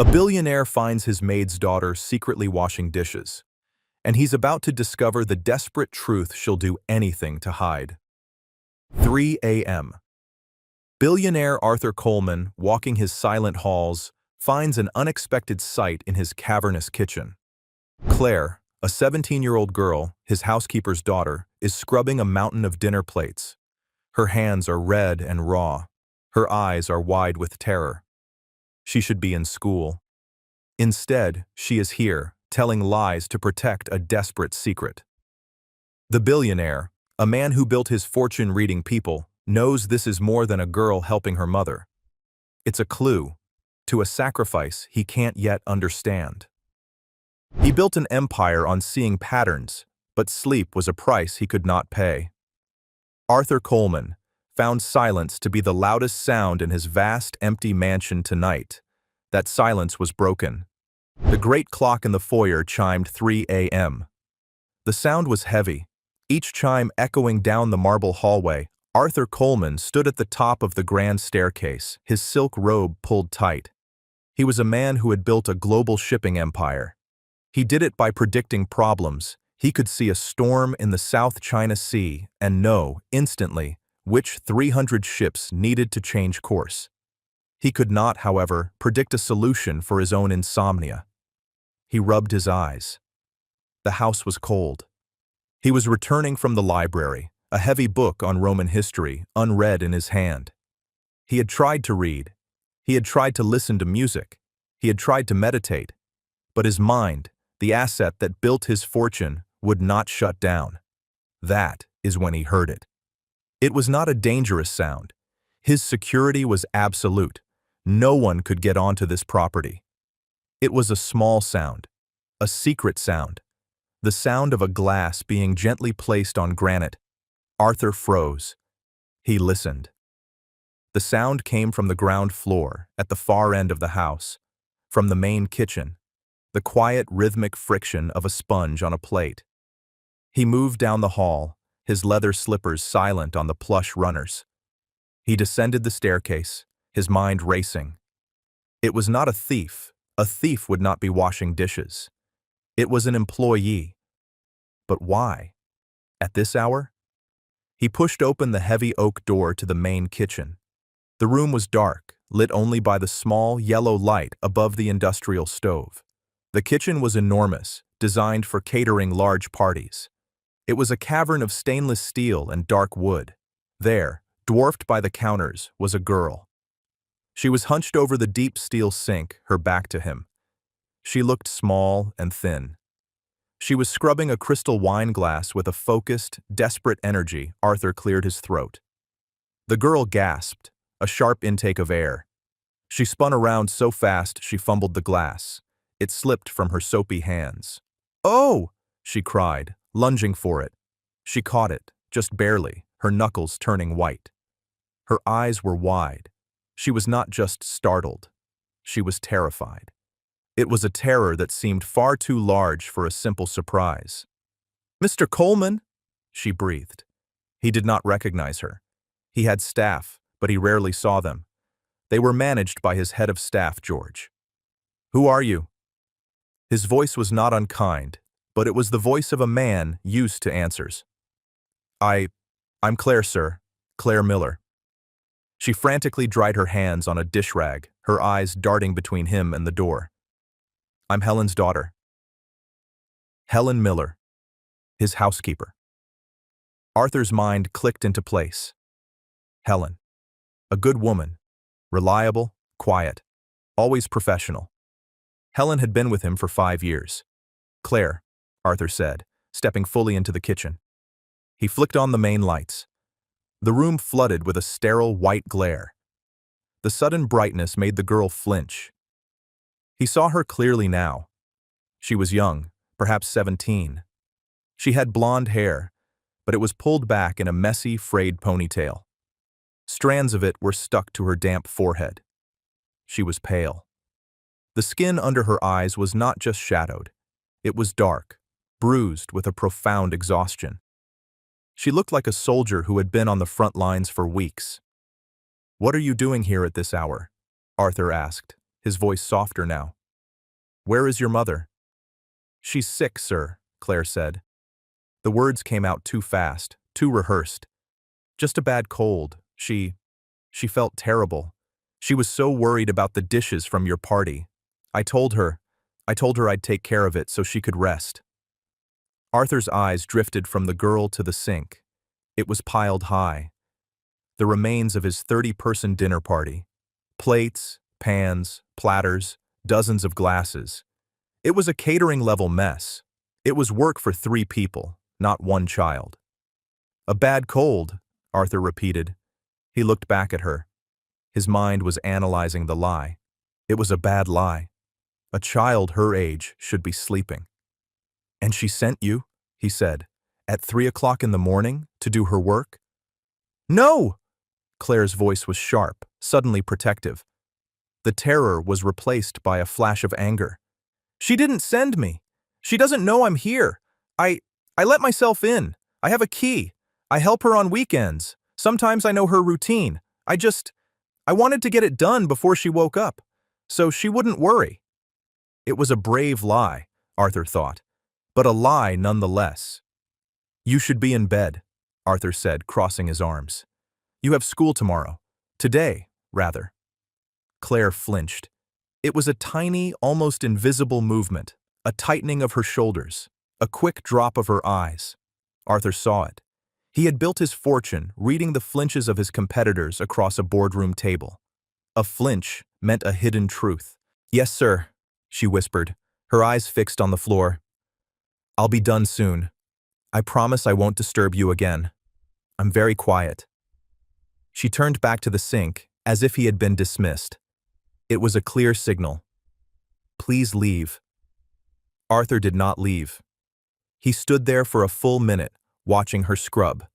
A billionaire finds his maid's daughter secretly washing dishes, and he's about to discover the desperate truth she'll do anything to hide. 3 a.m. Billionaire Arthur Coleman, walking his silent halls, finds an unexpected sight in his cavernous kitchen. Claire, a 17-year-old girl, his housekeeper's daughter, is scrubbing a mountain of dinner plates. Her hands are red and raw. Her eyes are wide with terror. She should be in school. Instead, she is here, telling lies to protect a desperate secret. The billionaire, a man who built his fortune reading people, knows this is more than a girl helping her mother. It's a clue to a sacrifice he can't yet understand. He built an empire on seeing patterns, but sleep was a price he could not pay. Arthur Coleman found silence to be the loudest sound in his vast, empty mansion tonight. That silence was broken. The great clock in the foyer chimed 3 a.m. The sound was heavy, each chime echoing down the marble hallway. Arthur Coleman stood at the top of the grand staircase, his silk robe pulled tight. He was a man who had built a global shipping empire. He did it by predicting problems. He could see a storm in the South China Sea and know, instantly, which 300 ships needed to change course. He could not, however, predict a solution for his own insomnia. He rubbed his eyes. The house was cold. He was returning from the library, a heavy book on Roman history, unread in his hand. He had tried to read. He had tried to listen to music. He had tried to meditate. But his mind, the asset that built his fortune, would not shut down. That is when he heard it. It was not a dangerous sound. His security was absolute. No one could get onto this property. It was a small sound, a secret sound, the sound of a glass being gently placed on granite. Arthur froze. He listened. The sound came from the ground floor, at the far end of the house, from the main kitchen, the quiet, rhythmic friction of a sponge on a plate. He moved down the hall, his leather slippers silent on the plush runners. He descended the staircase, his mind racing. It was not a thief. A thief would not be washing dishes. It was an employee. But why? At this hour? He pushed open the heavy oak door to the main kitchen. The room was dark, lit only by the small, yellow light above the industrial stove. The kitchen was enormous, designed for catering large parties. It was a cavern of stainless steel and dark wood. There, dwarfed by the counters, was a girl. She was hunched over the deep steel sink, her back to him. She looked small and thin. She was scrubbing a crystal wine glass with a focused, desperate energy. Arthur cleared his throat. The girl gasped, a sharp intake of air. She spun around so fast she fumbled the glass. It slipped from her soapy hands. "Oh!" she cried, lunging for it. She caught it, just barely, her knuckles turning white. Her eyes were wide. She was not just startled. She was terrified. It was a terror that seemed far too large for a simple surprise. "Mr. Coleman," she breathed. He did not recognize her. He had staff, but he rarely saw them. They were managed by his head of staff, George. "Who are you?" His voice was not unkind, but it was the voice of a man used to answers. I'm Claire, sir. Claire Miller." She frantically dried her hands on a dish rag, her eyes darting between him and the door. "I'm Helen's daughter." Helen Miller, his housekeeper. Arthur's mind clicked into place. Helen. A good woman. Reliable, quiet, always professional. Helen had been with him for 5 years. "Claire," Arthur said, stepping fully into the kitchen. He flicked on the main lights. The room flooded with a sterile white glare. The sudden brightness made the girl flinch. He saw her clearly now. She was young, perhaps 17. She had blonde hair, but it was pulled back in a messy, frayed ponytail. Strands of it were stuck to her damp forehead. She was pale. The skin under her eyes was not just shadowed. It was dark, bruised with a profound exhaustion. She looked like a soldier who had been on the front lines for weeks. "What are you doing here at this hour?" Arthur asked, his voice softer now. "Where is your mother?" "She's sick, sir," Claire said. The words came out too fast, too rehearsed. "Just a bad cold. She felt terrible. She was so worried about the dishes from your party. I told her I'd take care of it so she could rest." Arthur's eyes drifted from the girl to the sink. It was piled high. The remains of his 30-person dinner party. Plates, pans, platters, dozens of glasses. It was a catering-level mess. It was work for 3 people, not 1 child. "A bad cold," Arthur repeated. He looked back at her. His mind was analyzing the lie. It was a bad lie. A child her age should be sleeping. "And she sent you," he said, "at 3 o'clock in the morning to do her work?" "No!" Claire's voice was sharp, suddenly protective. The terror was replaced by a flash of anger. "She didn't send me. She doesn't know I'm here. I let myself in. I have a key. I help her on weekends. Sometimes I know her routine. I wanted to get it done before she woke up, so she wouldn't worry." It was a brave lie, Arthur thought, but a lie nonetheless. "You should be in bed," Arthur said, crossing his arms. "You have school tomorrow. Today, rather." Claire flinched. It was a tiny, almost invisible movement, a tightening of her shoulders, a quick drop of her eyes. Arthur saw it. He had built his fortune reading the flinches of his competitors across a boardroom table. A flinch meant a hidden truth. "Yes, sir," she whispered, her eyes fixed on the floor. "I'll be done soon. I promise I won't disturb you again. I'm very quiet." She turned back to the sink, as if he had been dismissed. It was a clear signal. "Please leave." Arthur did not leave. He stood there for a full minute, watching her scrub.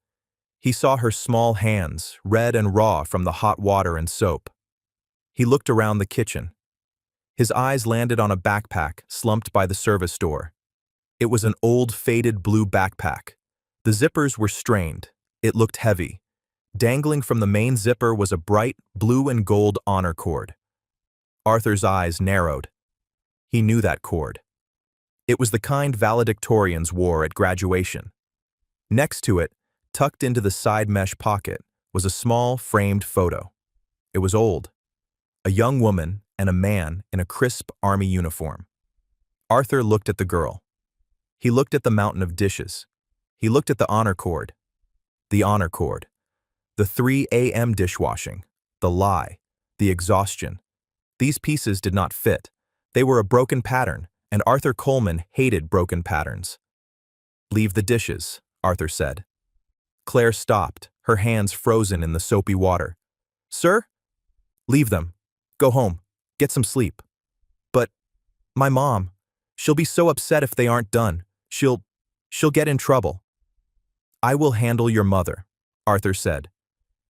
He saw her small hands, red and raw from the hot water and soap. He looked around the kitchen. His eyes landed on a backpack slumped by the service door. It was an old, faded blue backpack. The zippers were strained. It looked heavy. Dangling from the main zipper was a bright blue and gold honor cord. Arthur's eyes narrowed. He knew that cord. It was the kind valedictorians wore at graduation. Next to it, tucked into the side mesh pocket, was a small, framed photo. It was old. A young woman and a man in a crisp army uniform. Arthur looked at the girl. He looked at the mountain of dishes. He looked at the honor cord. The honor cord. The 3 a.m. dishwashing. The lie. The exhaustion. These pieces did not fit. They were a broken pattern, and Arthur Coleman hated broken patterns. "Leave the dishes," Arthur said. Claire stopped, her hands frozen in the soapy water. "Sir?" "Leave them. Go home. Get some sleep." "But my mom, she'll be so upset if they aren't done. She'll get in trouble." "I will handle your mother," Arthur said.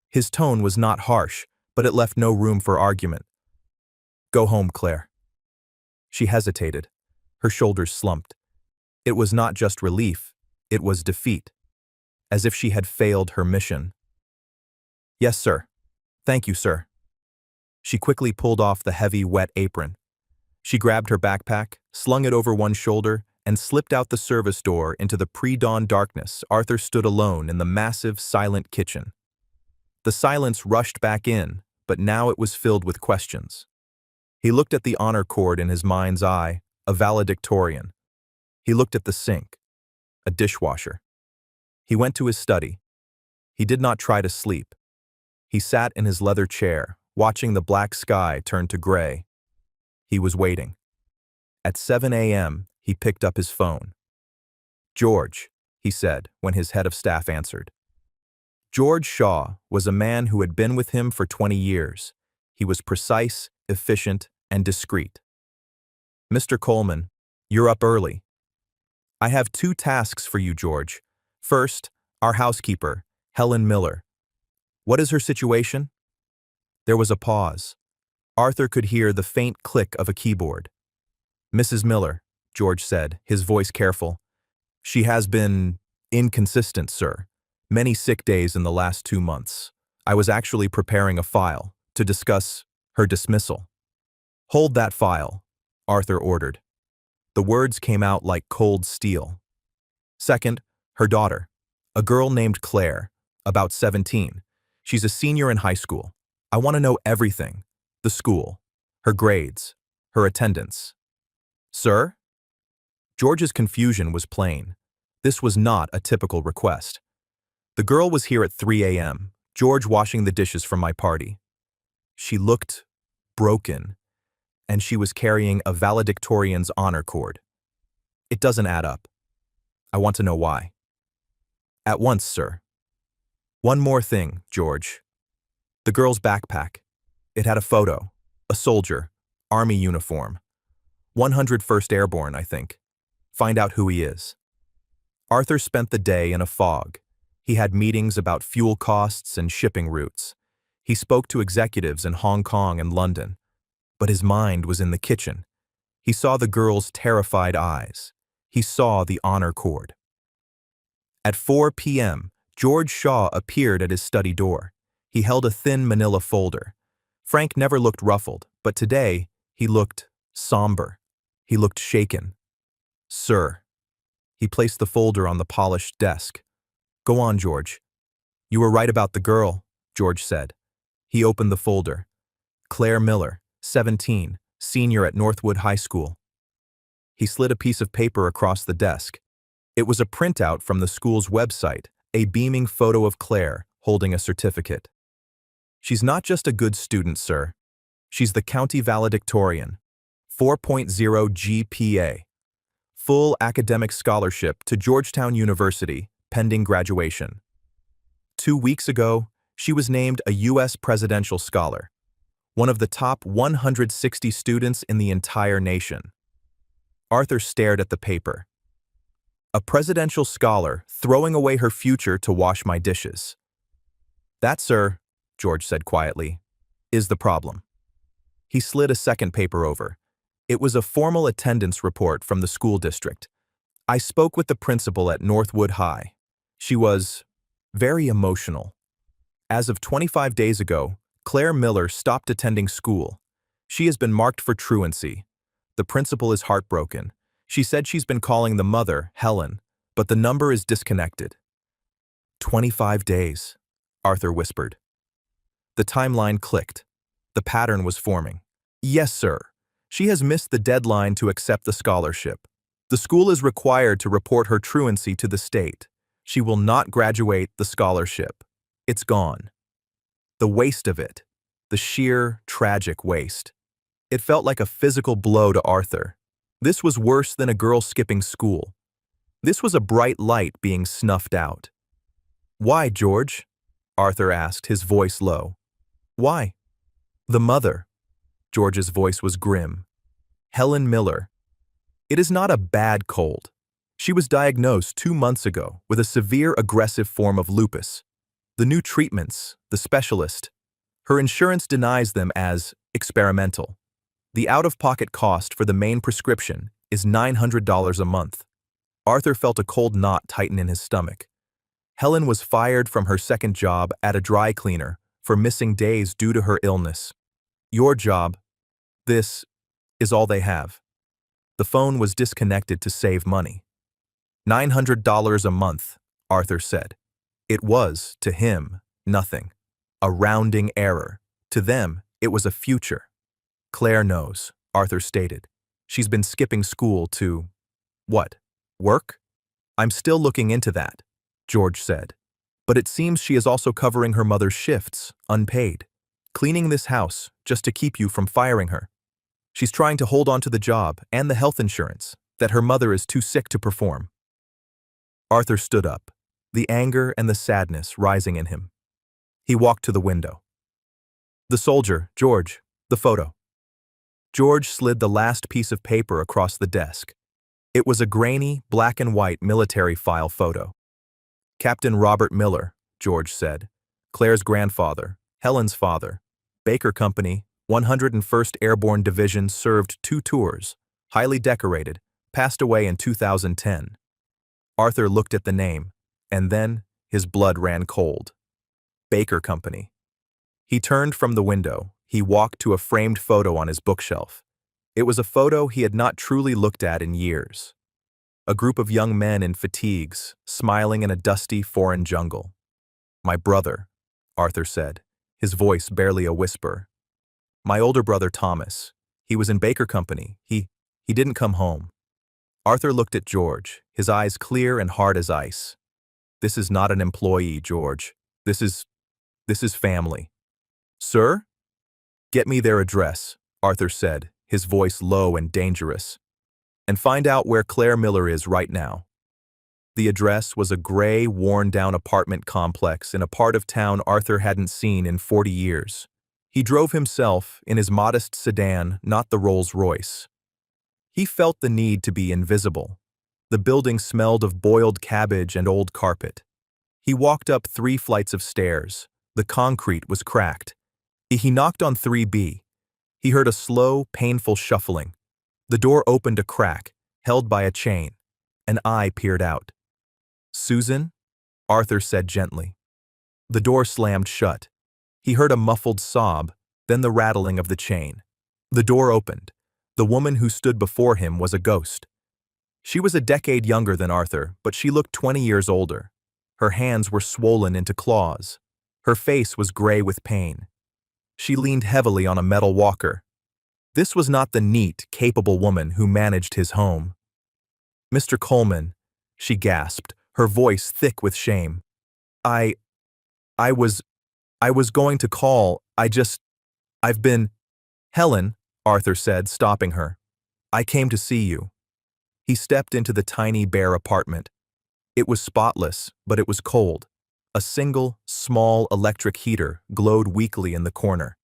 His tone was not harsh, but it left no room for argument. "Go home, Claire." She hesitated. Her shoulders slumped. It was not just relief, it was defeat. As if she had failed her mission. "Yes, sir. Thank you, sir." She quickly pulled off the heavy, wet apron. She grabbed her backpack, slung it over one shoulder, and slipped out the service door into the pre-dawn darkness. Arthur stood alone in the massive, silent kitchen. The silence rushed back in, but now it was filled with questions. He looked at the honor cord in his mind's eye, a valedictorian. He looked at the sink, a dishwasher. He went to his study. He did not try to sleep. He sat in his leather chair, watching the black sky turn to gray. He was waiting. At 7 a.m., he picked up his phone. "George," he said when his head of staff answered. George Shaw was a man who had been with him for 20 years. He was precise, efficient, and discreet. "Mr. Coleman, you're up early." "I have 2 tasks for you, George. First, our housekeeper, Helen Miller. What is her situation?" There was a pause. Arthur could hear the faint click of a keyboard. "Mrs. Miller," George said, his voice careful. "She has been inconsistent, sir. Many sick days in the last 2 months. I was actually preparing a file to discuss her dismissal." Hold that file, Arthur ordered. The words came out like cold steel. Second, her daughter, a girl named Claire, about 17. She's a senior in high school. I want to know everything. The school, her grades, her attendance. Sir? George's confusion was plain. This was not a typical request. The girl was here at 3 a.m., George washing the dishes from my party. She looked broken, and she was carrying a valedictorian's honor cord. It doesn't add up. I want to know why. At once, sir. One more thing, George. The girl's backpack. It had a photo. A soldier. Army uniform. 101st Airborne, I think. Find out who he is. Arthur spent the day in a fog. He had meetings about fuel costs and shipping routes. He spoke to executives in Hong Kong and London. But his mind was in the kitchen. He saw the girl's terrified eyes. He saw the honor cord. At 4 p.m., George Shaw appeared at his study door. He held a thin manila folder. Frank never looked ruffled, but today he looked somber. He looked shaken. Sir. He placed the folder on the polished desk. Go on, George. You were right about the girl, George said. He opened the folder. Claire Miller, 17, senior at Northwood High School. He slid a piece of paper across the desk. It was a printout from the school's website, a beaming photo of Claire holding a certificate. She's not just a good student, sir. She's the county valedictorian. 4.0 GPA. Full academic scholarship to Georgetown University, pending graduation. 2 weeks ago, she was named a U.S. Presidential Scholar, one of the top 160 students in the entire nation. Arthur stared at the paper. A presidential scholar throwing away her future to wash my dishes. That, sir, George said quietly, is the problem. He slid a second paper over. It was a formal attendance report from the school district. I spoke with the principal at Northwood High. She was very emotional. As of 25 days ago, Claire Miller stopped attending school. She has been marked for truancy. The principal is heartbroken. She said she's been calling the mother, Helen, but the number is disconnected. 25 days, Arthur whispered. The timeline clicked. The pattern was forming. Yes, sir. She has missed the deadline to accept the scholarship. The school is required to report her truancy to the state. She will not graduate the scholarship. It's gone. The waste of it. The sheer, tragic waste. It felt like a physical blow to Arthur. This was worse than a girl skipping school. This was a bright light being snuffed out. Why, George? Arthur asked, his voice low. Why? The mother. George's voice was grim. Helen Miller. It is not a bad cold. She was diagnosed 2 months ago with a severe aggressive form of lupus. The new treatments, the specialist, her insurance denies them as experimental. The out-of-pocket cost for the main prescription is $900 a month. Arthur felt a cold knot tighten in his stomach. Helen was fired from her second job at a dry cleaner for missing days due to her illness. Your job, this, is all they have. The phone was disconnected to save money. $900 a month, Arthur said. It was, to him, nothing. A rounding error. To them, it was a future. Claire knows, Arthur stated. She's been skipping school to… what? Work? I'm still looking into that, George said. But it seems she is also covering her mother's shifts, unpaid. Cleaning this house, just to keep you from firing her. She's trying to hold on to the job and the health insurance that her mother is too sick to perform. Arthur stood up, the anger and the sadness rising in him. He walked to the window. The soldier, George, the photo. George slid the last piece of paper across the desk. It was a grainy, black and white military file photo. Captain Robert Miller, George said. Claire's grandfather, Helen's father. Baker Company, 101st Airborne Division, served 2 tours, highly decorated, passed away in 2010. Arthur looked at the name, and then his blood ran cold. Baker Company. He turned from the window. He walked to a framed photo on his bookshelf. It was a photo he had not truly looked at in years. A group of young men in fatigues, smiling in a dusty foreign jungle. "My brother," Arthur said, his voice barely a whisper. "My older brother Thomas. He was in Baker Company. He didn't come home." Arthur looked at George, his eyes clear and hard as ice. "This is not an employee, George. This is family." "Sir?" "Get me their address," Arthur said, his voice low and dangerous. "And find out where Claire Miller is right now." The address was a gray, worn-down apartment complex in a part of town Arthur hadn't seen in 40 years. He drove himself in his modest sedan, not the Rolls-Royce. He felt the need to be invisible. The building smelled of boiled cabbage and old carpet. He walked up 3 flights of stairs. The concrete was cracked. He knocked on 3B. He heard a slow, painful shuffling. The door opened a crack, held by a chain. An eye peered out. "Susan?" Arthur said gently. The door slammed shut. He heard a muffled sob, then the rattling of the chain. The door opened. The woman who stood before him was a ghost. She was a decade younger than Arthur, but she looked 20 years older. Her hands were swollen into claws. Her face was gray with pain. She leaned heavily on a metal walker. This was not the neat, capable woman who managed his home. "Mr. Coleman," she gasped, her voice thick with shame. I was going to call. I've been—" "Helen," Arthur said, stopping her. "I came to see you." He stepped into the tiny, bare apartment. It was spotless, but it was cold. A single, small electric heater glowed weakly in the corner.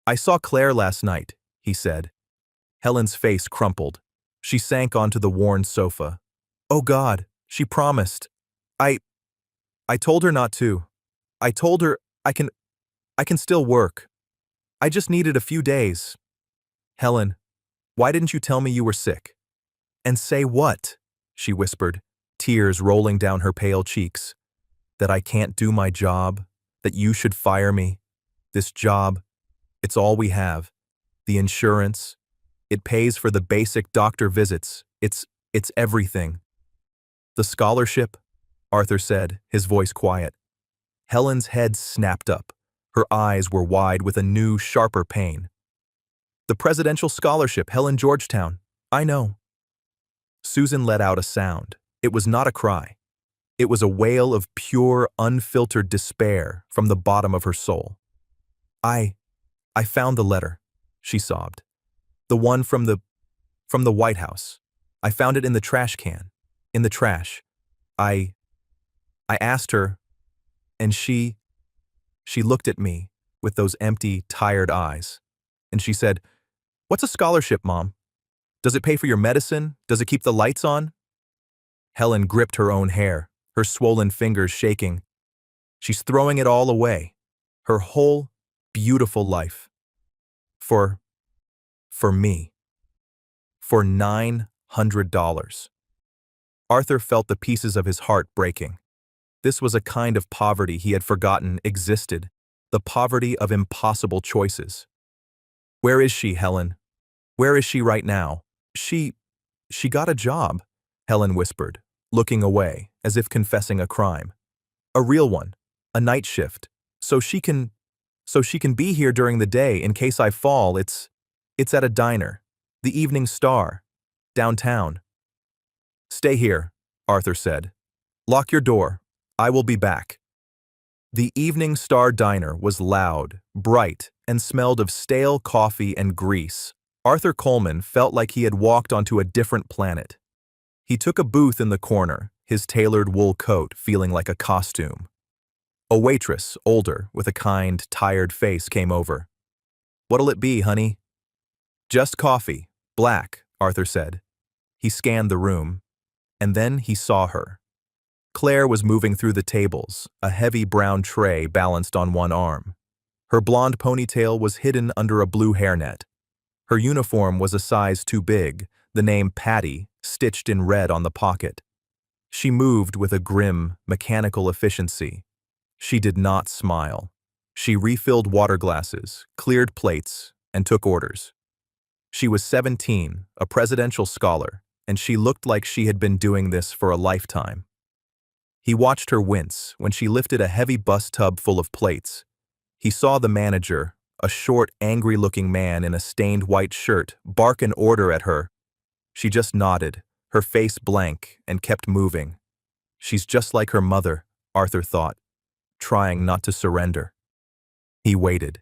"I saw Claire last night," he said. Helen's face crumpled. She sank onto the worn sofa. "Oh God, she promised. I told her not to. I told her I can still work. I just needed a few days." "Helen, why didn't you tell me you were sick?" "And say what?" she whispered, tears rolling down her pale cheeks. "That I can't do my job, that you should fire me. This job, it's all we have. The insurance, it pays for the basic doctor visits. It's everything." "The scholarship," Arthur said, his voice quiet. Helen's head snapped up. Her eyes were wide with a new, sharper pain. "The presidential scholarship, Helen Georgetown. I know." Susan let out a sound. It was not a cry. It was a wail of pure, unfiltered despair from the bottom of her soul. I found the letter," she sobbed. "The one from the White House. I found it in the trash can. In the trash. I asked her, and she looked at me with those empty, tired eyes. And she said, 'What's a scholarship, Mom? Does it pay for your medicine? Does it keep the lights on?'" Helen gripped her own hair, her swollen fingers shaking. "She's throwing it all away. Her whole, beautiful life. For me. For $900. Arthur felt the pieces of his heart breaking. This was a kind of poverty he had forgotten existed, the poverty of impossible choices. "Where is she, Helen? Where is she right now?" She got a job," Helen whispered, looking away, as if confessing a crime. "A real one, a night shift, so she can be here during the day in case I fall. It's at a diner, the Evening Star, downtown." "Stay here," Arthur said. "Lock your door. I will be back." The Evening Star diner was loud, bright, and smelled of stale coffee and grease. Arthur Coleman felt like he had walked onto a different planet. He took a booth in the corner, his tailored wool coat feeling like a costume. A waitress, older, with a kind, tired face, came over. "What'll it be, honey?" "Just coffee, black," Arthur said. He scanned the room, and then he saw her. Claire was moving through the tables, a heavy brown tray balanced on one arm. Her blonde ponytail was hidden under a blue hairnet. Her uniform was a size too big, the name Patty stitched in red on the pocket. She moved with a grim, mechanical efficiency. She did not smile. She refilled water glasses, cleared plates, and took orders. She was 17, a presidential scholar, and she looked like she had been doing this for a lifetime. He watched her wince when she lifted a heavy bus tub full of plates. He saw the manager, a short, angry-looking man in a stained white shirt, bark an order at her. She just nodded, her face blank, and kept moving. She's just like her mother, Arthur thought, trying not to surrender. He waited.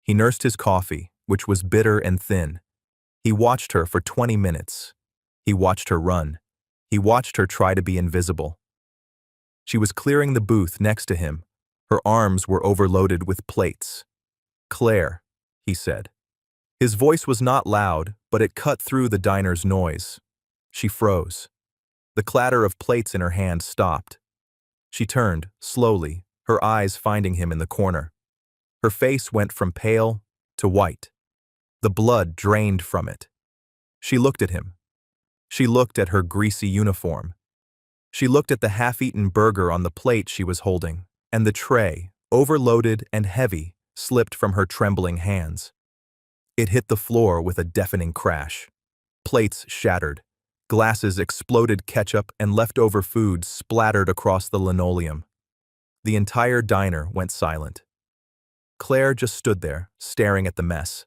He nursed his coffee, which was bitter and thin. He watched her for 20 minutes. He watched her run. He watched her try to be invisible. She was clearing the booth next to him. Her arms were overloaded with plates. "Claire," he said. His voice was not loud, but it cut through the diner's noise. She froze. The clatter of plates in her hand stopped. She turned, slowly, her eyes finding him in the corner. Her face went from pale to white. The blood drained from it. She looked at him. She looked at her greasy uniform. She looked at the half-eaten burger on the plate she was holding, and the tray, overloaded and heavy, slipped from her trembling hands. It hit the floor with a deafening crash. Plates shattered. Glasses exploded, ketchup and leftover food splattered across the linoleum. The entire diner went silent. Claire just stood there, staring at the mess.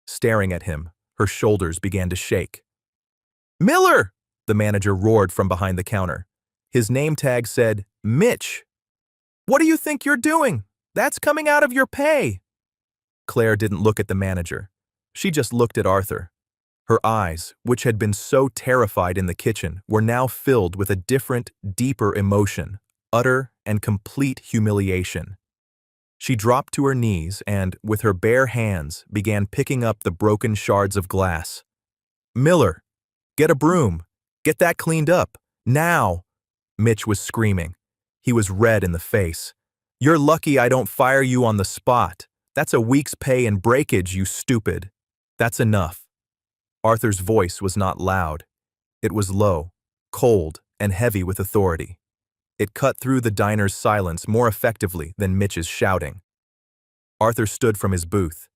Staring at him, her shoulders began to shake. "Miller!" the manager roared from behind the counter. His name tag said, "Mitch. What do you think you're doing? That's coming out of your pay." Claire didn't look at the manager. She just looked at Arthur. Her eyes, which had been so terrified in the kitchen, were now filled with a different, deeper emotion, utter and complete humiliation. She dropped to her knees and, with her bare hands, began picking up the broken shards of glass. "Miller, get a broom. Get that cleaned up. Now!" Mitch was screaming. He was red in the face. "You're lucky I don't fire you on the spot. That's a week's pay and breakage, you stupid. That's enough." Arthur's voice was not loud. It was low, cold, and heavy with authority. It cut through the diner's silence more effectively than Mitch's shouting. Arthur stood from his booth.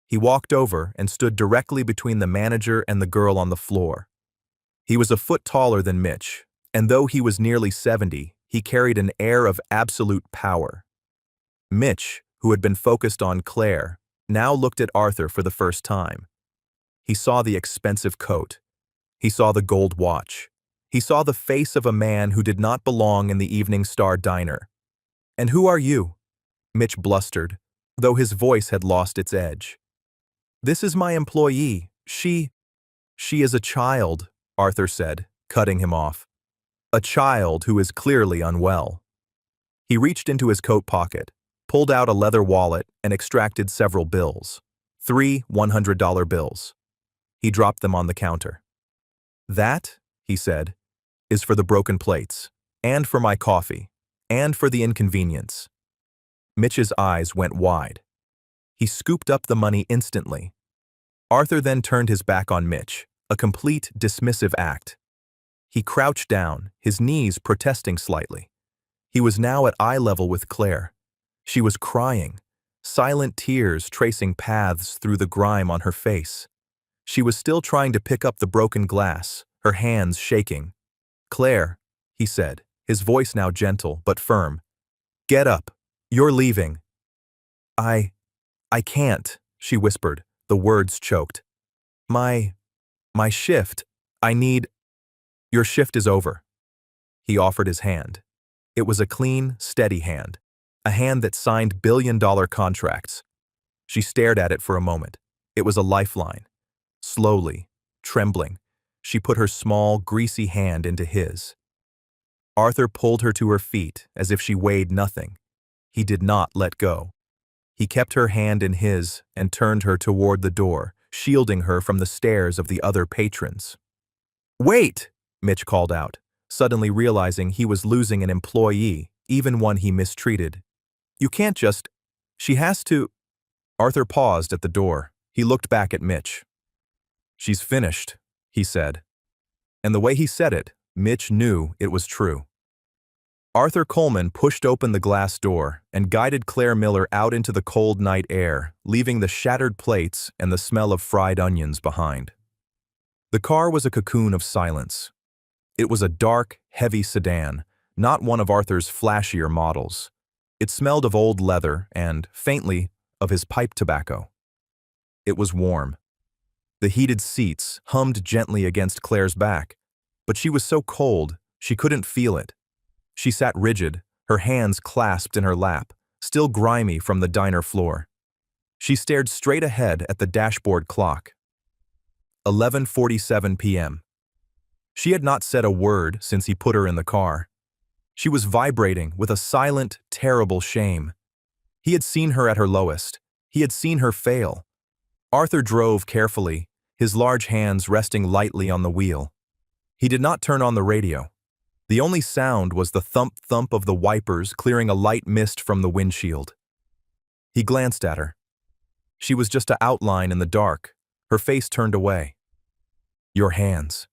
He walked over and stood directly between the manager and the girl on the floor. He was a foot taller than Mitch, and though he was nearly 70, he carried an air of absolute power. Mitch, who had been focused on Claire, now looked at Arthur for the first time. He saw the expensive coat. He saw the gold watch. He saw the face of a man who did not belong in the Evening Star diner. "And who are you?" Mitch blustered, though his voice had lost its edge. "This is my employee. She is a child," Arthur said, cutting him off. "A child who is clearly unwell." He reached into his coat pocket, pulled out a leather wallet, and extracted several bills. 3 $100 bills. He dropped them on the counter. "That," he said, "is for the broken plates, and for my coffee, and for the inconvenience." Mitch's eyes went wide. He scooped up the money instantly. Arthur then turned his back on Mitch, a complete dismissive act. He crouched down, his knees protesting slightly. He was now at eye level with Claire. She was crying, silent tears tracing paths through the grime on her face. She was still trying to pick up the broken glass, her hands shaking. "Claire," he said, his voice now gentle but firm. "Get up. You're leaving." I can't," she whispered, the words choked. My shift. I need—" "Your shift is over." He offered his hand. It was a clean, steady hand, a hand that signed billion-dollar contracts. She stared at it for a moment. It was a lifeline. Slowly, trembling, she put her small, greasy hand into his. Arthur pulled her to her feet as if she weighed nothing. He did not let go. He kept her hand in his and turned her toward the door, shielding her from the stares of the other patrons. "Wait!" Mitch called out, suddenly realizing he was losing an employee, even one he mistreated. "You can't just— She has to—" Arthur paused at the door. He looked back at Mitch. "She's finished," he said. And the way he said it, Mitch knew it was true. Arthur Coleman pushed open the glass door and guided Claire Miller out into the cold night air, leaving the shattered plates and the smell of fried onions behind. The car was a cocoon of silence. It was a dark, heavy sedan, not one of Arthur's flashier models. It smelled of old leather and, faintly, of his pipe tobacco. It was warm. The heated seats hummed gently against Claire's back, but she was so cold she couldn't feel it. She sat rigid, her hands clasped in her lap, still grimy from the diner floor. She stared straight ahead at the dashboard clock. 11:47 p.m. She had not said a word since he put her in the car. She was vibrating with a silent, terrible shame. He had seen her at her lowest. He had seen her fail. Arthur drove carefully, his large hands resting lightly on the wheel. He did not turn on the radio. The only sound was the thump-thump of the wipers clearing a light mist from the windshield. He glanced at her. She was just an outline in the dark, her face turned away. "Your hands,"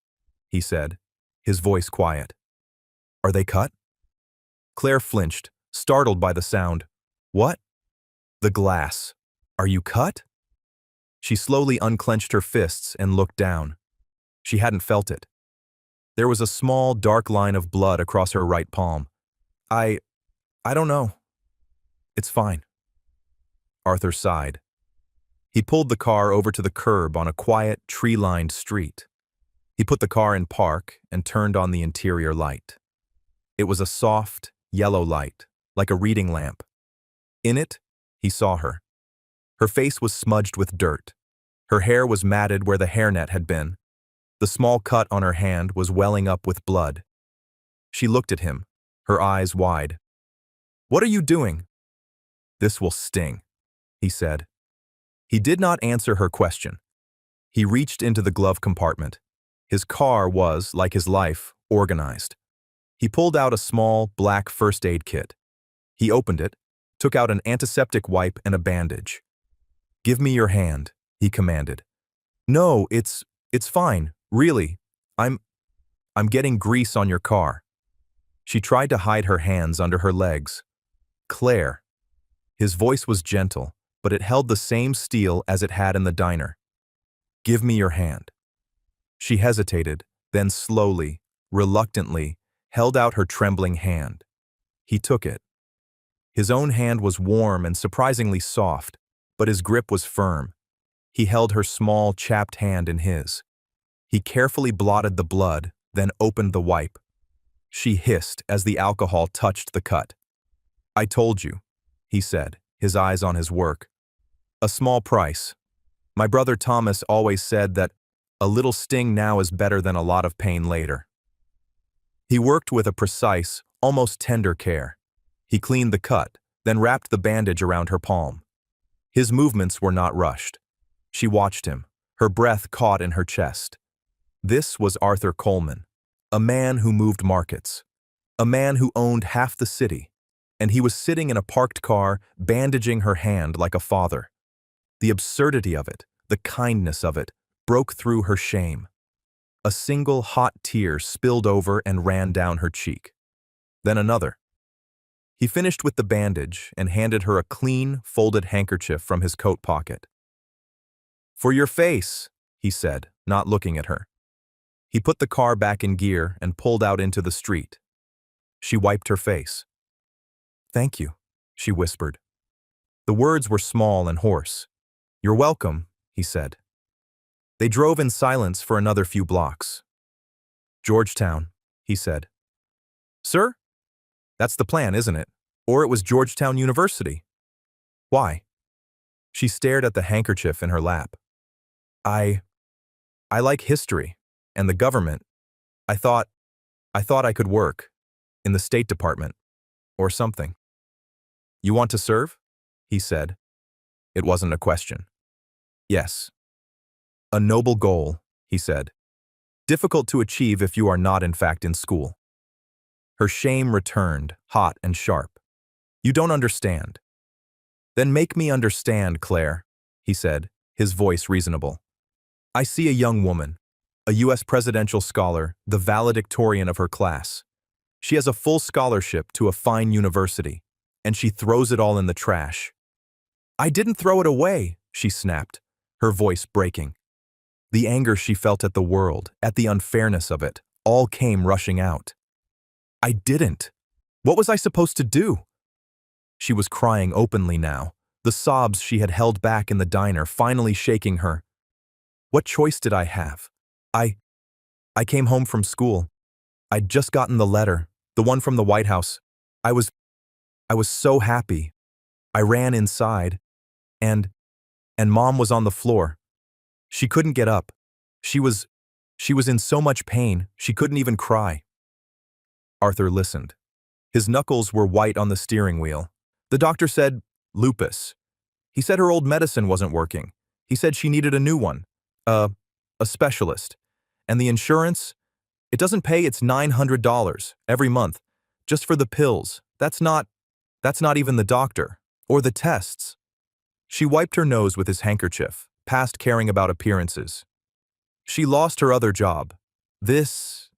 he said, his voice quiet. "Are they cut?" Claire flinched, startled by the sound. "What?" "The glass. Are you cut?" She slowly unclenched her fists and looked down. She hadn't felt it. There was a small, dark line of blood across her right palm. I don't know. It's fine." Arthur sighed. He pulled the car over to the curb on a quiet, tree-lined street. He put the car in park and turned on the interior light. It was a soft, yellow light, like a reading lamp. In it, he saw her. Her face was smudged with dirt. Her hair was matted where the hairnet had been. The small cut on her hand was welling up with blood. She looked at him, her eyes wide. "What are you doing?" "This will sting," he said. He did not answer her question. He reached into the glove compartment. His car was, like his life, organized. He pulled out a small, black first aid kit. He opened it, took out an antiseptic wipe and a bandage. "Give me your hand," he commanded. "No, it's fine, really. I'm getting grease on your car." She tried to hide her hands under her legs. "Claire." His voice was gentle, but it held the same steel as it had in the diner. "Give me your hand." She hesitated, then slowly, reluctantly, held out her trembling hand. He took it. His own hand was warm and surprisingly soft, but his grip was firm. He held her small, chapped hand in his. He carefully blotted the blood, then opened the wipe. She hissed as the alcohol touched the cut. "I told you," he said, his eyes on his work. "A small price. My brother Thomas always said that a little sting now is better than a lot of pain later." He worked with a precise, almost tender care. He cleaned the cut, then wrapped the bandage around her palm. His movements were not rushed. She watched him, her breath caught in her chest. This was Arthur Coleman, a man who moved markets, a man who owned half the city, and he was sitting in a parked car, bandaging her hand like a father. The absurdity of it, the kindness of it, broke through her shame. A single hot tear spilled over and ran down her cheek. Then another. He finished with the bandage and handed her a clean, folded handkerchief from his coat pocket. "For your face," he said, not looking at her. He put the car back in gear and pulled out into the street. She wiped her face. "Thank you," she whispered. The words were small and hoarse. "You're welcome," he said. They drove in silence for another few blocks. "Georgetown," he said. "Sir? That's the plan, isn't it? Or it was Georgetown University." "Why?" She stared at the handkerchief in her lap. I like history and the government. I thought I could work in the State Department or something." "You want to serve?" he said. It wasn't a question. "Yes." "A noble goal," he said. "Difficult to achieve if you are not in fact in school." Her shame returned, hot and sharp. "You don't understand." "Then make me understand, Claire," he said, his voice reasonable. "I see a young woman, a U.S. presidential scholar, the valedictorian of her class. She has a full scholarship to a fine university, and she throws it all in the trash. I didn't throw it away, she snapped, her voice breaking. The anger she felt at the world, at the unfairness of it, all came rushing out. I didn't. What was I supposed to do? She was crying openly now, the sobs she had held back in the diner finally shaking her. What choice did I have? I came home from school. I'd just gotten the letter, the one from the White House. I was so happy. I ran inside, and Mom was on the floor. She couldn't get up. She was in so much pain, she couldn't even cry. Arthur listened. His knuckles were white on the steering wheel. The doctor said, lupus. He said her old medicine wasn't working. He said she needed a new one. A specialist. And the insurance? It doesn't pay its $900 every month, just for the pills. That's not even the doctor. Or the tests. She wiped her nose with his handkerchief, past caring about appearances. She lost her other job. This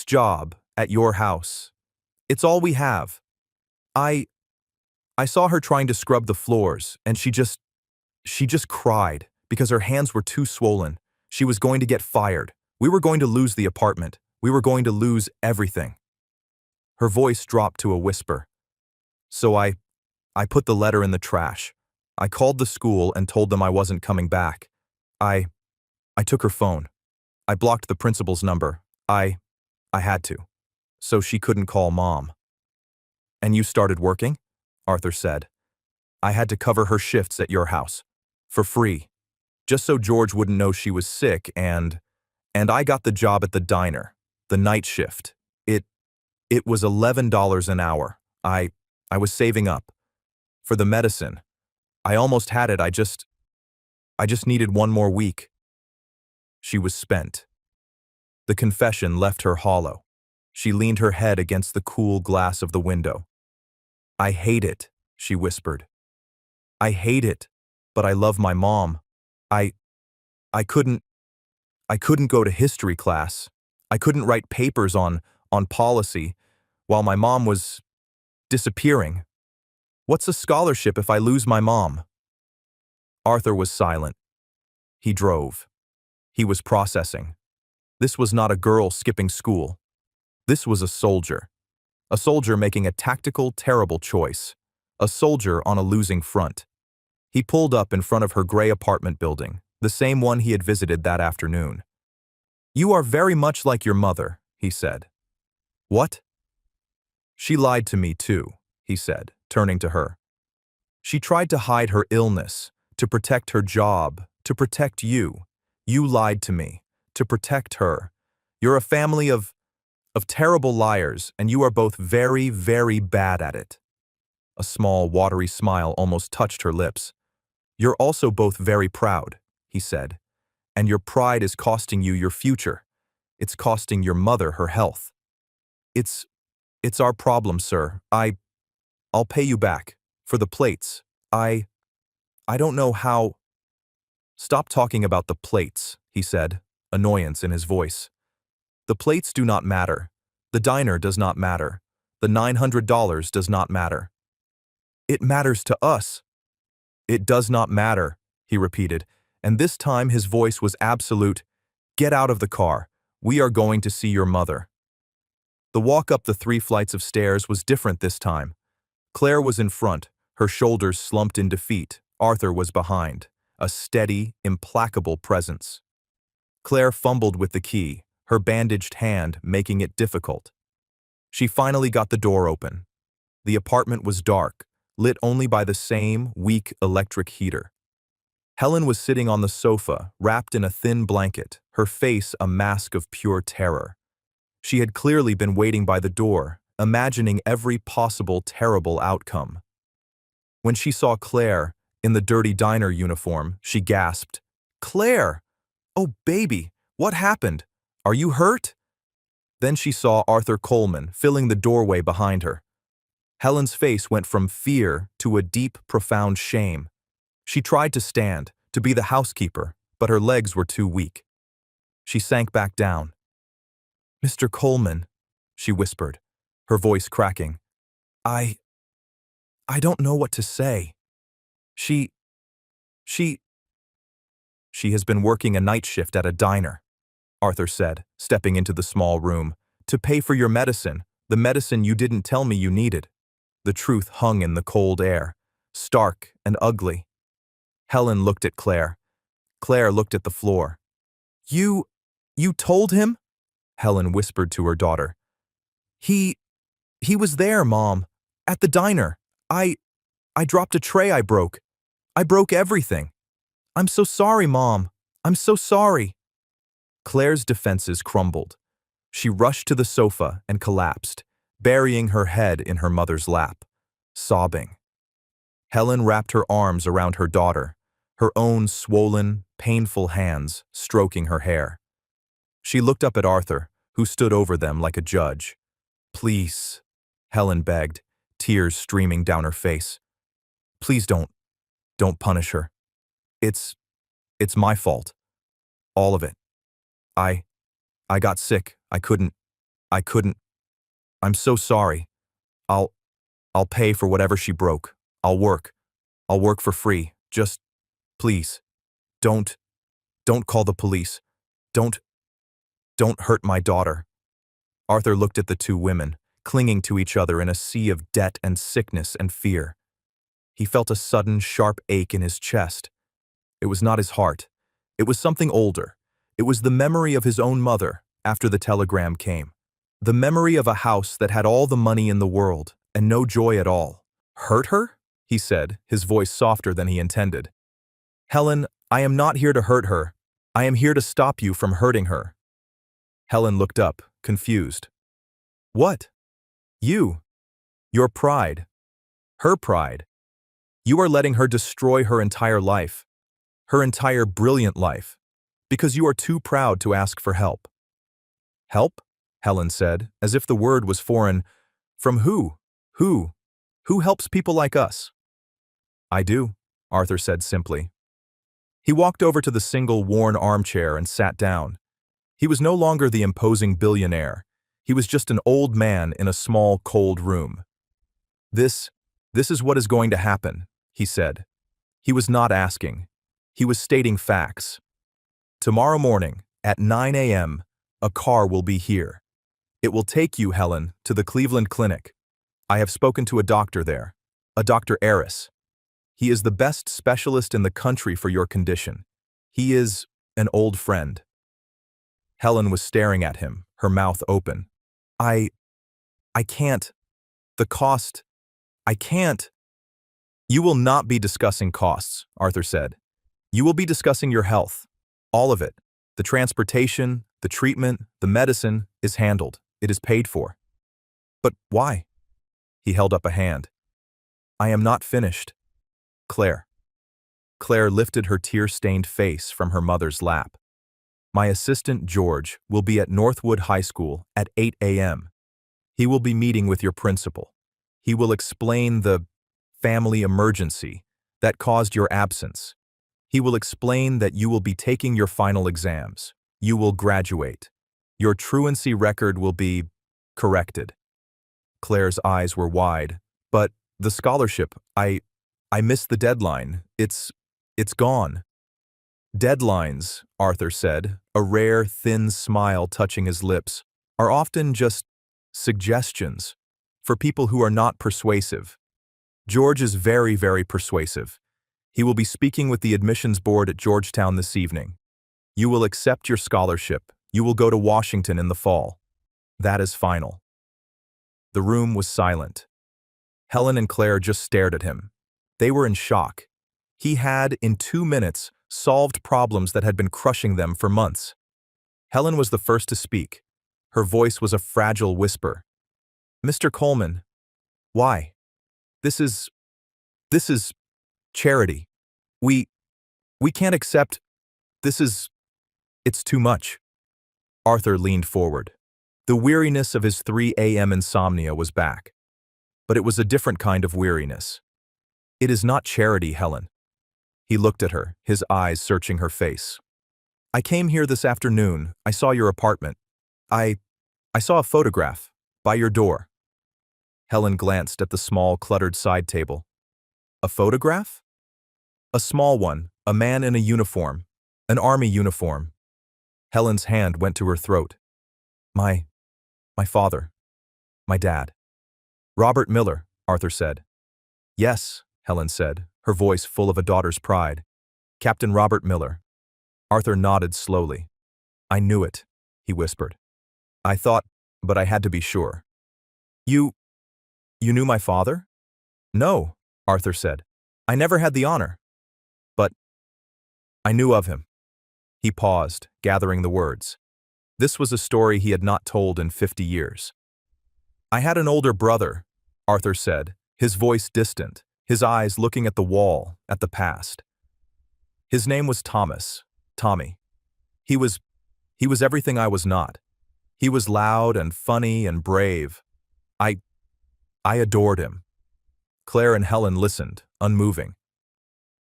job at your house. It's all we have. I saw her trying to scrub the floors, and she just cried because her hands were too swollen. She was going to get fired. We were going to lose the apartment. We were going to lose everything. Her voice dropped to a whisper. So I put the letter in the trash. I called the school and told them I wasn't coming back. I took her phone. I blocked the principal's number. I had to. So she couldn't call Mom. And you started working? Arthur said. I had to cover her shifts at your house. For free. Just so George wouldn't know she was sick, and I got the job at the diner, the night shift. It was $11 an hour. I was saving up. For the medicine. I almost had it, I just needed one more week. She was spent. The confession left her hollow. She leaned her head against the cool glass of the window. I hate it, she whispered. I hate it, but I love my mom. I couldn't go to history class. I couldn't write papers on policy while my mom was disappearing. What's a scholarship if I lose my mom? Arthur was silent. He drove. He was processing. This was not a girl skipping school. This was a soldier. A soldier making a tactical, terrible choice. A soldier on a losing front. He pulled up in front of her gray apartment building, the same one he had visited that afternoon. You are very much like your mother, he said. What? She lied to me too, he said, turning to her. She tried to hide her illness, to protect her job, to protect you. You lied to me, to protect her. You're a family of terrible liars, and you are both very, very bad at it. A small, watery smile almost touched her lips. You're also both very proud, he said, and your pride is costing you your future. It's costing your mother her health. It's our problem, sir. I'll pay you back. For the plates. I don't know how. Stop talking about the plates, he said, annoyance in his voice. The plates do not matter. The diner does not matter. The $900 does not matter. It matters to us. It does not matter, he repeated, and this time his voice was absolute. Get out of the car. We are going to see your mother. The walk up the 3 flights of stairs was different this time. Claire was in front, her shoulders slumped in defeat. Arthur was behind, a steady, implacable presence. Claire fumbled with the key, her bandaged hand making it difficult. She finally got the door open. The apartment was dark, lit only by the same weak electric heater. Helen was sitting on the sofa, wrapped in a thin blanket, her face a mask of pure terror. She had clearly been waiting by the door, imagining every possible terrible outcome. When she saw Claire, in the dirty diner uniform, she gasped, "Claire! Oh, baby, what happened? Are you hurt?" Then she saw Arthur Coleman filling the doorway behind her. Helen's face went from fear to a deep, profound shame. She tried to stand, to be the housekeeper, but her legs were too weak. She sank back down. "Mr. Coleman," she whispered. her voice cracking. I I don't know what to say. She, she, she has been working a night shift at a diner, Arthur said, stepping into the small room, to pay for your medicine, the medicine you didn't tell me you needed. The truth hung in the cold air, stark and ugly. Helen looked at Claire. Claire looked at the floor. You told him? Helen whispered to her daughter. He was there, Mom. At the diner. I dropped a tray I broke. I broke everything. I'm so sorry, Mom. I'm so sorry. Claire's defenses crumbled. She rushed to the sofa and collapsed, burying her head in her mother's lap, sobbing. Helen wrapped her arms around her daughter, her own swollen, painful hands stroking her hair. She looked up at Arthur, who stood over them like a judge. Please, Helen begged, tears streaming down her face. Please don't punish her. It's my fault. All of it. I got sick. I couldn't. I'm so sorry. I'll pay for whatever she broke. I'll work for free. Just, please, don't call the police. Don't hurt my daughter. Arthur looked at the two women, clinging to each other in a sea of debt and sickness and fear. He felt a sudden, sharp ache in his chest. It was not his heart. It was something older. It was the memory of his own mother after the telegram came. The memory of a house that had all the money in the world and no joy at all. Hurt her? He said, his voice softer than he intended. Helen, I am not here to hurt her. I am here to stop you from hurting her. Helen looked up, confused. What? You. Your pride. Her pride. You are letting her destroy her entire life. Her entire brilliant life. Because you are too proud to ask for help. Help? Helen said, as if the word was foreign. From who? Who? Who helps people like us? I do, Arthur said simply. He walked over to the single worn armchair and sat down. He was no longer the imposing billionaire. He was just an old man in a small, cold room. This is what is going to happen, he said. He was not asking. He was stating facts. Tomorrow morning, at 9 a.m., a car will be here. It will take you, Helen, to the Cleveland Clinic. I have spoken to a doctor there, a Dr. Eris. He is the best specialist in the country for your condition. He is an old friend. Helen was staring at him, her mouth open. I can't. The cost. I can't. You will not be discussing costs, Arthur said. You will be discussing your health. All of it. The transportation, the treatment, the medicine is handled. It is paid for. But why? He held up a hand. I am not finished. Claire. Claire lifted her tear-stained face from her mother's lap. My assistant, George, will be at Northwood High School at 8 a.m. He will be meeting with your principal. He will explain the family emergency that caused your absence. He will explain that you will be taking your final exams. You will graduate. Your truancy record will be corrected. Claire's eyes were wide. But the scholarship, I missed the deadline. It's gone. Deadlines, Arthur said, a rare, thin smile touching his lips, are often just suggestions for people who are not persuasive. George is very, very persuasive. He will be speaking with the admissions board at Georgetown this evening. You will accept your scholarship. You will go to Washington in the fall. That is final. The room was silent. Helen and Claire just stared at him. They were in shock. He had, in 2 minutes, solved problems that had been crushing them for months. Helen was the first to speak. Her voice was a fragile whisper. Mr. Coleman, why? This is charity. We can't accept. It's too much. Arthur leaned forward. The weariness of his 3 a.m. insomnia was back. But it was a different kind of weariness. It is not charity, Helen. He looked at her, his eyes searching her face. I came here this afternoon. I saw your apartment. I saw a photograph by your door. Helen glanced at the small, cluttered side table. A photograph? A small one, a man in a uniform, an army uniform. Helen's hand went to her throat. My father. My dad. Robert Miller, Arthur said. Yes, Helen said, her voice full of a daughter's pride. Captain Robert Miller. Arthur nodded slowly. I knew it, he whispered. I thought, but I had to be sure. You knew my father? No, Arthur said. I never had the honor. But I knew of him. He paused, gathering the words. This was a story he had not told in 50 years. I had an older brother, Arthur said, his voice distant, his eyes looking at the wall, at the past. His name was Thomas, Tommy. He was everything I was not. He was loud and funny and brave. I adored him. Claire and Helen listened, unmoving.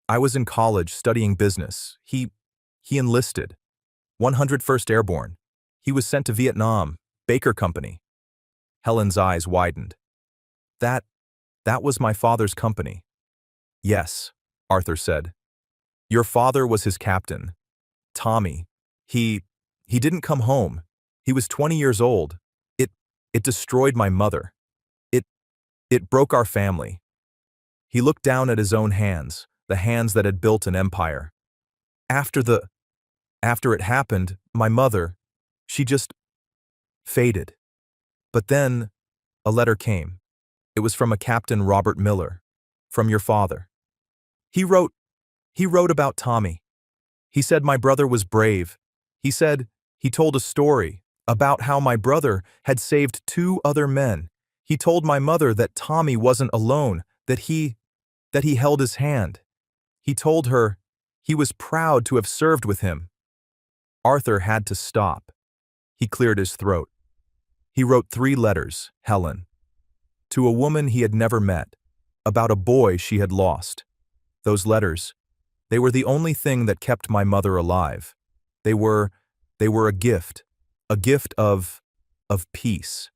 I was in college studying business. He enlisted. 101st Airborne. He was sent to Vietnam, Baker Company. Helen's eyes widened. That was my father's company. Yes, Arthur said. Your father was his captain. Tommy. He didn't come home. He was 20 years old. It destroyed my mother. It broke our family. He looked down at his own hands, the hands that had built an empire. After it happened, my mother, she just faded. But then a letter came. It was from a Captain Robert Miller, from your father. He wrote about Tommy. He said my brother was brave. He told a story about how my brother had saved 2 other men. He told my mother that Tommy wasn't alone, that he held his hand. He told her he was proud to have served with him. Arthur had to stop. He cleared his throat. He wrote 3 letters, Helen. To a woman he had never met, about a boy she had lost. Those letters, they were the only thing that kept my mother alive. They were a gift of peace.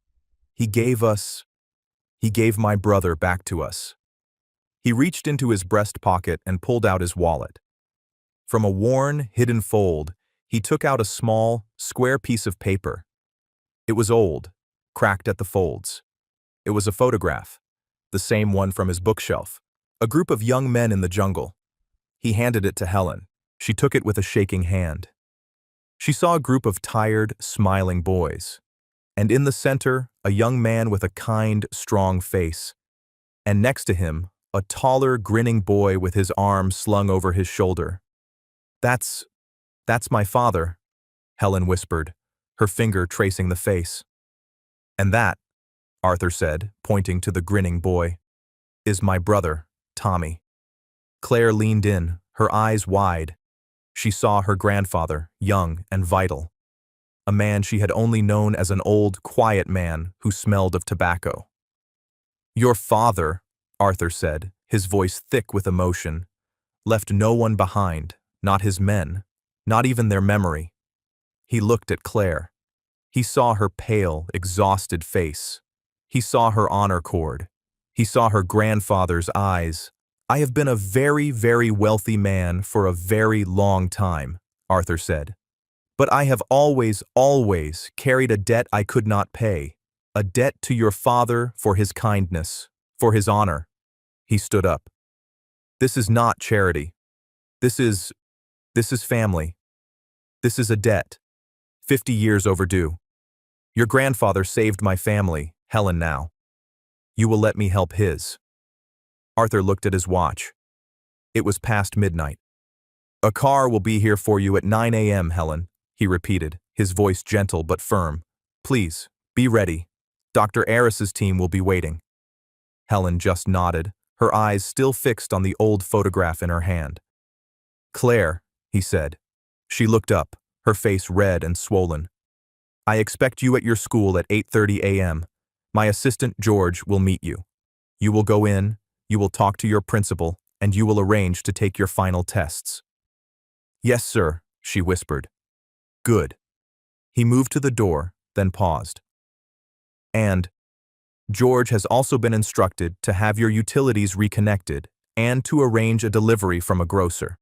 He gave my brother back to us. He reached into his breast pocket and pulled out his wallet. From a worn, hidden fold, he took out a small, square piece of paper. It was old, cracked at the folds. It was a photograph, the same one from his bookshelf, a group of young men in the jungle. He handed it to Helen. She took it with a shaking hand. She saw a group of tired, smiling boys, and in the center, a young man with a kind, strong face, and next to him, a taller, grinning boy with his arm slung over his shoulder. That's my father, Helen whispered, her finger tracing the face. And that, Arthur said, pointing to the grinning boy, is my brother, Tommy. Claire leaned in, her eyes wide. She saw her grandfather, young and vital, a man she had only known as an old, quiet man who smelled of tobacco. Your father, Arthur said, his voice thick with emotion, left no one behind, not his men, not even their memory. He looked at Claire. He saw her pale, exhausted face. He saw her honor cord. He saw her grandfather's eyes. I have been a very, very wealthy man for a very long time, Arthur said. But I have always, always carried a debt I could not pay, a debt to your father for his kindness, for his honor. He stood up. This is not charity. This is family. This is a debt. 50 years overdue. Your grandfather saved my family, Helen now. You will let me help his. Arthur looked at his watch. It was past midnight. A car will be here for you at 9 a.m., Helen, he repeated, his voice gentle but firm. Please, be ready. Dr. Aris's team will be waiting. Helen just nodded, her eyes still fixed on the old photograph in her hand. Claire, he said. She looked up, her face red and swollen. I expect you at your school at 8:30 a.m. My assistant, George, will meet you. You will go in, you will talk to your principal, and you will arrange to take your final tests. Yes, sir, she whispered. Good. He moved to the door, then paused. And George has also been instructed to have your utilities reconnected and to arrange a delivery from a grocer.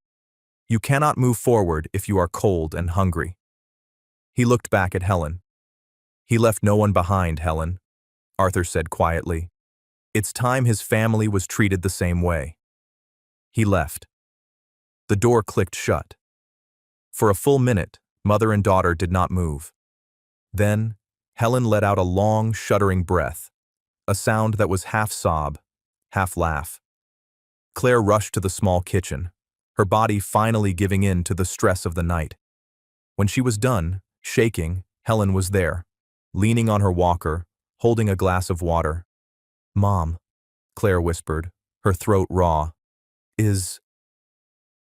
You cannot move forward if you are cold and hungry." He looked back at Helen. "He left no one behind, Helen," Arthur said quietly. "It's time his family was treated the same way." He left. The door clicked shut. For a full minute, mother and daughter did not move. Then, Helen let out a long, shuddering breath, a sound that was half sob, half laugh. Claire rushed to the small kitchen, her body finally giving in to the stress of the night. When she was done, shaking, Helen was there, leaning on her walker, holding a glass of water. "Mom," Claire whispered, her throat raw. Is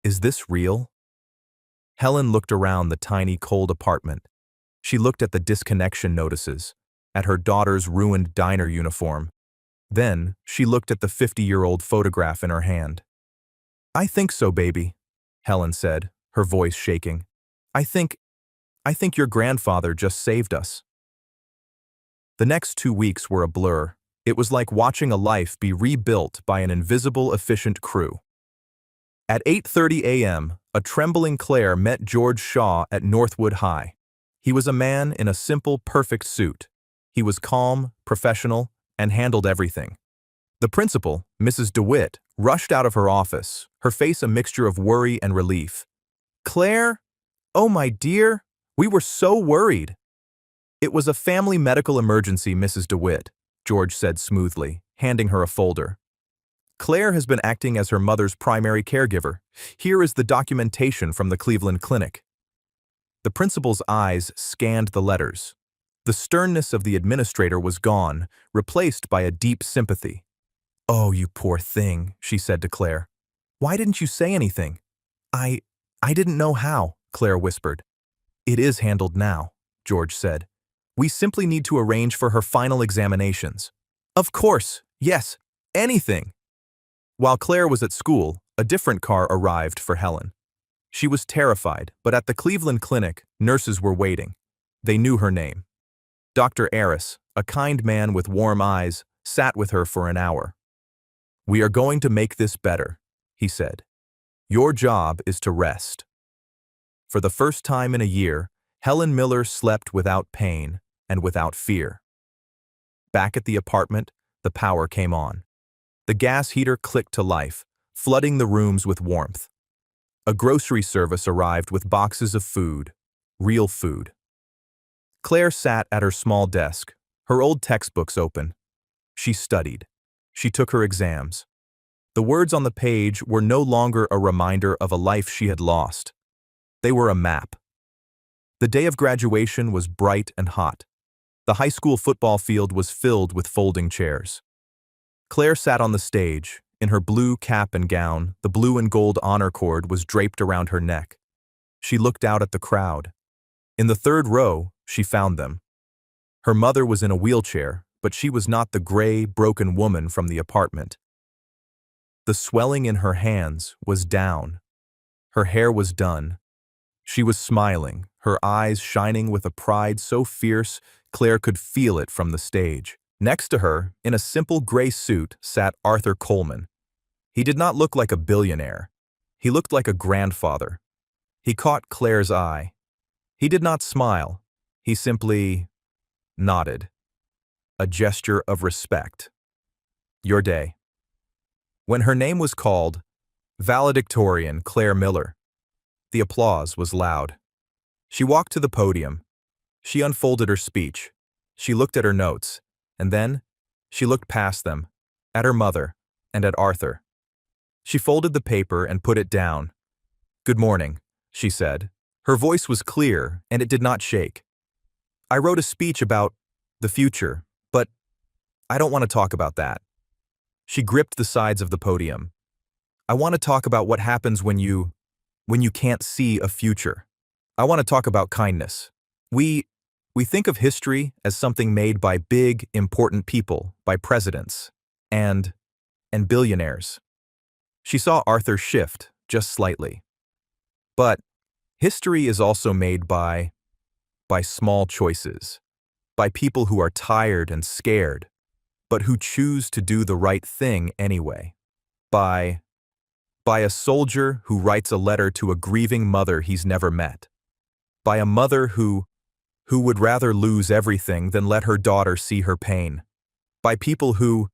this real?" Helen looked around the tiny, cold apartment. She looked at the disconnection notices, at her daughter's ruined diner uniform. Then, she looked at the 50-year-old photograph in her hand. "I think so, baby," Helen said, her voice shaking. I think your grandfather just saved us." The next 2 weeks were a blur. It was like watching a life be rebuilt by an invisible, efficient crew. At 8:30 a.m., a trembling Claire met George Shaw at Northwood High. He was a man in a simple, perfect suit. He was calm, professional, and handled everything. The principal, Mrs. DeWitt, rushed out of her office, her face a mixture of worry and relief. "Claire? Oh, my dear, we were so worried." "It was a family medical emergency, Mrs. DeWitt," George said smoothly, handing her a folder. "Claire has been acting as her mother's primary caregiver. Here is the documentation from the Cleveland Clinic." The principal's eyes scanned the letters. The sternness of the administrator was gone, replaced by a deep sympathy. "Oh, you poor thing," she said to Claire. "Why didn't you say anything?" I didn't know how," Claire whispered. "It is handled now," George said. "We simply need to arrange for her final examinations." "Of course, yes, anything." While Claire was at school, a different car arrived for Helen. She was terrified, but at the Cleveland Clinic, nurses were waiting. They knew her name. Dr. Aris, a kind man with warm eyes, sat with her for an hour. "We are going to make this better," he said. "Your job is to rest." For the first time in a year, Helen Miller slept without pain and without fear. Back at the apartment, the power came on. The gas heater clicked to life, flooding the rooms with warmth. A grocery service arrived with boxes of food, real food. Claire sat at her small desk, her old textbooks open. She studied. She took her exams. The words on the page were no longer a reminder of a life she had lost. They were a map. The day of graduation was bright and hot. The high school football field was filled with folding chairs. Claire sat on the stage. In her blue cap and gown, the blue and gold honor cord was draped around her neck. She looked out at the crowd. In the third row, she found them. Her mother was in a wheelchair, but she was not the gray, broken woman from the apartment. The swelling in her hands was down. Her hair was done. She was smiling, her eyes shining with a pride so fierce Claire could feel it from the stage. Next to her, in a simple gray suit, sat Arthur Coleman. He did not look like a billionaire. He looked like a grandfather. He caught Claire's eye. He did not smile. He simply nodded. A gesture of respect. "Your day." When her name was called, valedictorian Claire Miller, the applause was loud. She walked to the podium. She unfolded her speech. She looked at her notes, and then she looked past them, at her mother, and at Arthur. She folded the paper and put it down. "Good morning," she said. Her voice was clear, and it did not shake. "I wrote a speech about the future, but I don't want to talk about that." She gripped the sides of the podium. "I want to talk about what happens when you can't see a future. I want to talk about kindness. We think of history as something made by big, important people, by presidents, and billionaires." She saw Arthur shift, just slightly. "But history is also made by small choices, by people who are tired and scared, but who choose to do the right thing anyway. By, by a soldier who writes a letter to a grieving mother he's never met. By a mother who would rather lose everything than let her daughter see her pain. By people who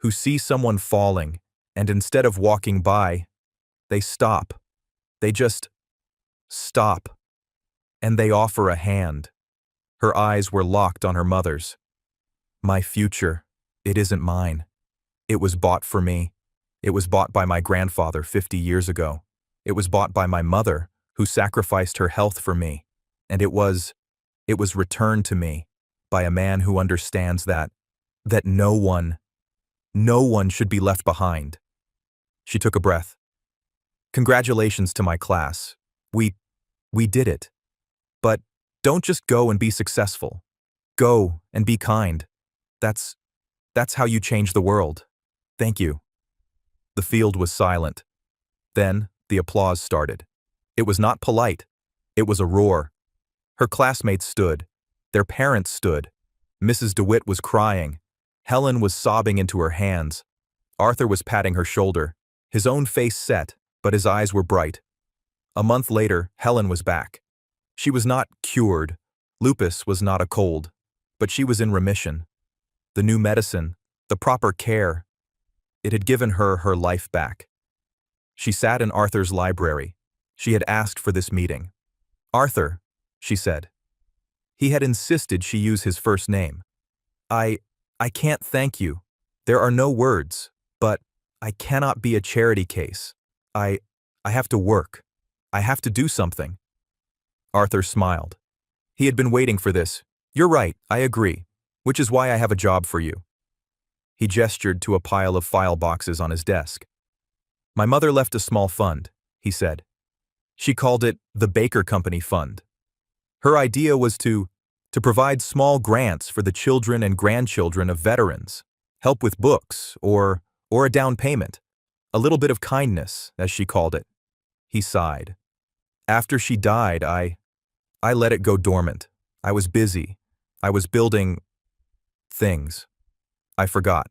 see someone falling, and instead of walking by, they stop. They just stop. And they offer a hand. Her eyes were locked on her mother's. My future, it isn't mine. It was bought for me. It was bought by my grandfather 50 years ago. It was bought by my mother, who sacrificed her health for me. And it was returned to me by a man who understands that no one should be left behind. She took a breath. Congratulations to my class. We did it. But don't just go and be successful. Go and be kind. That's how you change the world. Thank you. The field was silent. Then the applause started. It was not polite. It was a roar. Her classmates stood. Their parents stood. Mrs. DeWitt was crying. Helen was sobbing into her hands. Arthur was patting her shoulder. His own face set, but his eyes were bright. A month later, Helen was back. She was not cured. Lupus was not a cold. But she was in remission. The new medicine, the proper care, it had given her her life back. She sat in Arthur's library. She had asked for this meeting. Arthur, she said. He had insisted she use his first name. I can't thank you. There are no words, but I cannot be a charity case. I have to work. I have to do something. Arthur smiled. He had been waiting for this. You're right, I agree, which is why I have a job for you. He gestured to a pile of file boxes on his desk. My mother left a small fund, he said. She called it the Baker Company Fund. Her idea was to provide small grants for the children and grandchildren of veterans, help with books, or a down payment, a little bit of kindness, as she called it. He sighed. After she died, I let it go dormant. I was busy. I was building things. I forgot.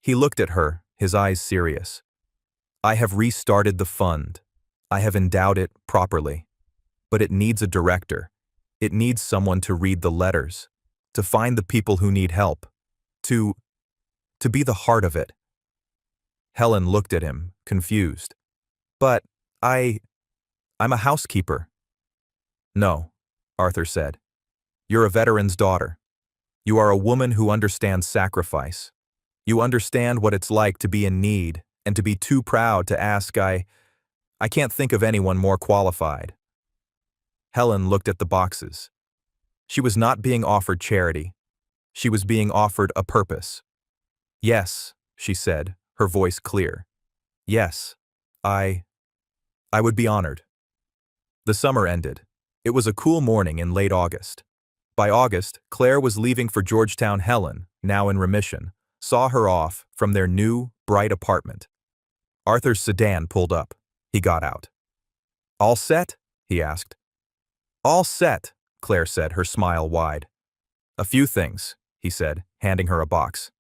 He looked at her, his eyes serious. I have restarted the fund. I have endowed it properly. But it needs a director. It needs someone to read the letters, to find the people who need help, to be the heart of it. Helen looked at him, confused. But I'm a housekeeper. No, Arthur said. You're a veteran's daughter. You are a woman who understands sacrifice. You understand what it's like to be in need and to be too proud to ask. I can't think of anyone more qualified. Helen looked at the boxes. She was not being offered charity. She was being offered a purpose. Yes, she said, her voice clear. Yes, I would be honored. The summer ended. It was a cool morning in late August. By August, Claire was leaving for Georgetown. Helen, now in remission, saw her off from their new, bright apartment. Arthur's sedan pulled up. He got out. All set? He asked. All set, Claire said, her smile wide. A few things, he said, handing her a box.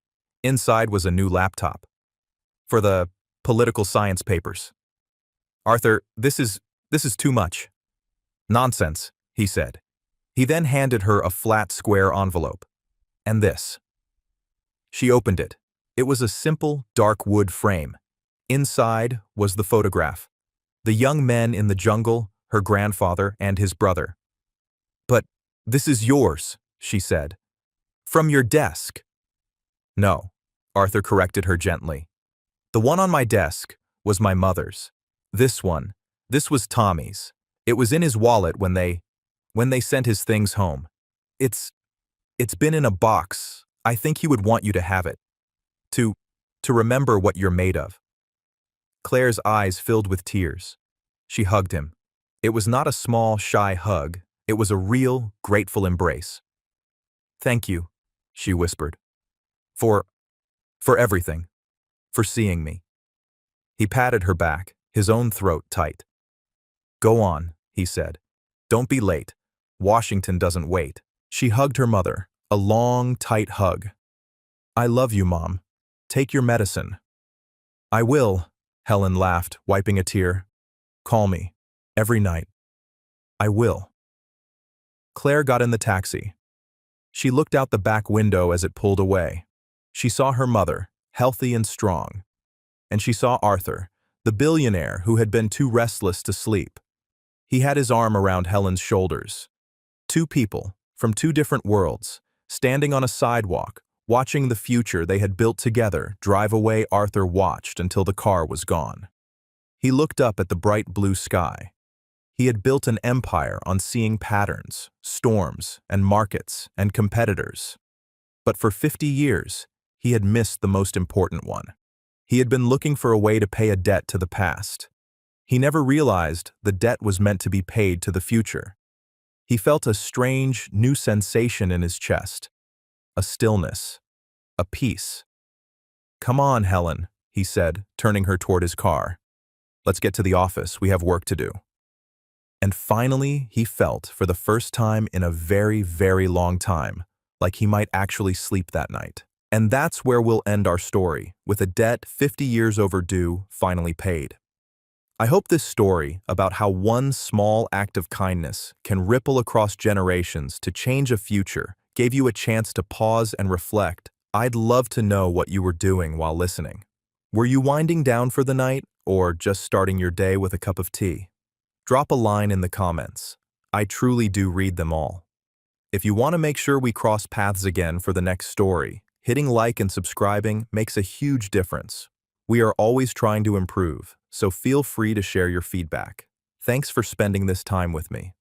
Inside was a new laptop. For the political science papers. Arthur, this is too much. Nonsense, he said. He then handed her a flat, square envelope. And this. She opened it. It was a simple, dark wood frame. Inside was the photograph. The young men in the jungle, her grandfather and his brother. But this is yours, she said. From your desk. No, Arthur corrected her gently. The one on my desk was my mother's. This was Tommy's. It was in his wallet when they sent his things home. It's been in a box. I think he would want you to have it. To remember what you're made of. Claire's eyes filled with tears. She hugged him. It was not a small, shy hug. It was a real, grateful embrace. Thank you, she whispered. For everything. For seeing me. He patted her back, his own throat tight. Go on, he said. Don't be late. Washington doesn't wait. She hugged her mother, a long, tight hug. I love you, Mom. Take your medicine. I will, Helen laughed, wiping a tear. Call me. Every night. I will. Claire got in the taxi. She looked out the back window as it pulled away. She saw her mother, healthy and strong. And she saw Arthur, the billionaire who had been too restless to sleep. He had his arm around Helen's shoulders. Two people, from two different worlds, standing on a sidewalk, watching the future they had built together drive away. Arthur watched until the car was gone. He looked up at the bright blue sky. He had built an empire on seeing patterns, storms, and markets, and competitors. But for 50 years, he had missed the most important one. He had been looking for a way to pay a debt to the past. He never realized the debt was meant to be paid to the future. He felt a strange, new sensation in his chest. A stillness. A peace. Come on, Helen, he said, turning her toward his car. Let's get to the office. We have work to do. And finally, he felt, for the first time in a very, very long time, like he might actually sleep that night. And that's where we'll end our story, with a debt 50 years overdue finally paid. I hope this story about how one small act of kindness can ripple across generations to change a future gave you a chance to pause and reflect. I'd love to know what you were doing while listening. Were you winding down for the night or just starting your day with a cup of tea? Drop a line in the comments. I truly do read them all. If you want to make sure we cross paths again for the next story, hitting like and subscribing makes a huge difference. We are always trying to improve, so feel free to share your feedback. Thanks for spending this time with me.